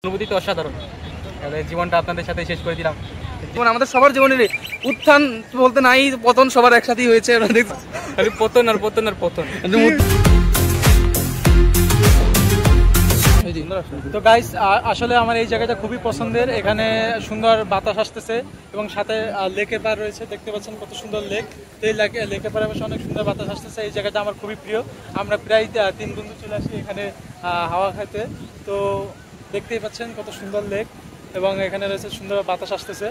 অনুভূতি তো অসাধারণ। জীবনটা আপনাদের সাথে শেষ করে দিলাম। জীবন আমাদের সবার জীবনের উত্থান বলতে নাই, পতন সবার একসাথেই হয়েছে। পতন আর পতন আর পতন। তো গাইস, আসলে আমার এই জায়গাটা খুবই পছন্দের। এখানে সুন্দর বাতাস আসতেছে এবং সাথে লেকের পার রয়েছে, দেখতে পাচ্ছেন কত সুন্দর লেক। এই লেকের পারে বসে অনেক সুন্দর বাতাস আসতেছে। এই জায়গাটা আমার খুবই প্রিয়। আমরা প্রায় 3 বন্ধু চলে আসি এখানে হাওয়া খাইতে। তো দেখতেই পাচ্ছেন কত সুন্দর লেক এবং এখানে রয়েছে সুন্দর বাতাস আসতেছে।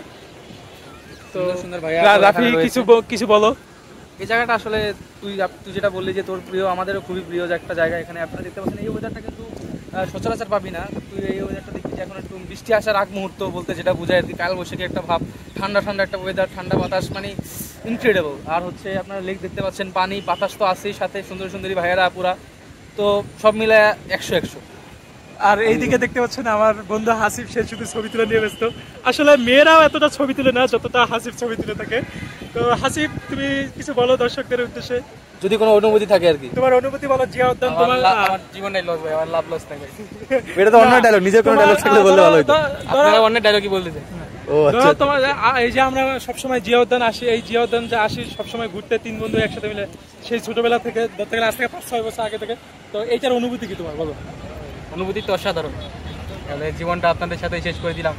তো সুন্দর ভাইয়া, রাফি কিছু বলো। এই জায়গাটা আসলে তুই যেটা বললি যে তোর প্রিয়, আমাদেরও খুবই প্রিয় একটা জায়গা। এখানে আপনারা দেখতে পাচ্ছেন এই ওয়েদারটা কিন্তু সচরাচর পাবি না। তুই এই ওয়েদারটা দেখবি যে এখন একটু বৃষ্টি আসার আগ মুহূর্ত বলতে যেটা বোঝায় আর কি। কাল বৈশাখী একটা ভাব, ঠান্ডা ঠান্ডা একটা ওয়েদার, ঠান্ডা বাতাস, মানে ইনক্রেডিবল। আর হচ্ছে আপনারা লেক দেখতে পাচ্ছেন, পানি বাতাস তো আছেই, সাথে সুন্দর সুন্দরী ভাইয়েরা পুরা। তো সব মিলে 100-100। আর এইদিকে দেখতে পাচ্ছেন আমার বন্ধু হাসিফ, সে শুধু ছবি তুলে নিয়ে ব্যস্ত। আসলে মেয়েরাও এতটা ছবি তুলে না যতটা হাসিফ ছবি তুলে থাকে। তো হাসিফ, তুমি কিছু বলো দর্শকদের উদ্দেশ্যে, যদি কোনো অনুভূতি থাকে আর কি। তোমার অনুভূতি বলো। জিয়া উদ্যান তোমার আমার জীবনে লস ভাই, আমার লাভ লস নাই ভাই। এটা তো অন্য ডায়লগ, নিজের কোনো ডায়লগ থাকলে বললে ভালো হতো। আপনারা অন্য ডায়লগই বলতে চাই। ও আচ্ছা, তোমার এই যে আমরা সবসময় জিয়া উদ্যান আসি, এই জিয়া উদ্যান যে আসি সবসময় ঘুরতে 3 বন্ধু একসাথে মিলে, সেই ছোটবেলা থেকে ধরতে গেলে আজ থেকে 5-6 বছর আগে থেকে। তো এইটার অনুভূতি কি তোমার, বলো। অনুভূতি তো অসাধারণ। জীবনটা আপনাদের সাথে শেষ করে দিলাম।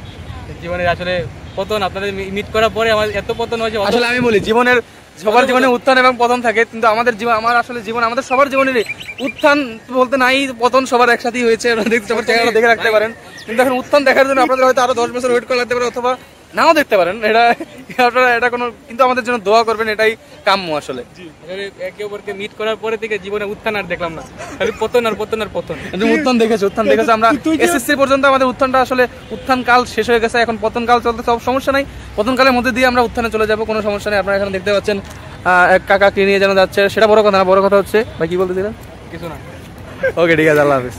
জীবনের আসলে পতন, আপনাদের মিট করার পরে আমার এত পতন হয়েছে। আসলে আমি বলি, জীবনের সবার জীবনে উত্থান এবং পতন থাকে, কিন্তু আমাদের জীবন, আমার আসলে জীবন আমাদের সবার জীবনের উত্থান বলতে নাই, পতন সবার একসাথেই হয়েছে। দেখে রাখতে পারেন, কিন্তু এখন উত্থান দেখার জন্য আপনাদের হয়তো আরো 10 বছর ওয়েট করা লাগতে পারে, অথবা নাও দেখতে পারেন। আপনারা এটা কোনো, কিন্তু আমাদের জন্য দোয়া করবেন, এটাই কাম্য। আসলে একে অপরকে মিট করার পরে থেকে জীবনে উত্থান আর দেখলাম না, খালি পতন আর পতন আর পতন। উত্থান দেখেছো আমরা এসএসসি পর্যন্ত আমাদের উত্থানটা আসলে উত্থান কাল শেষ হয়ে গেছে, এখন পতন কাল চলতে, সব সমস্যা নাই। পতন কালের মধ্যে দিয়ে আমরা উত্থানে চলে যাবো, কোনো সমস্যা নেই। আপনারা এখানে দেখতে পাচ্ছেন এক কাকা কি নিয়ে যেন যাচ্ছে, সেটা বড় কথা না। বড় কথা হচ্ছে ভাই, কি বলতে দিলেন? কিছু না। ওকে, ঠিক আছে, আল্লাহ হাফিজ।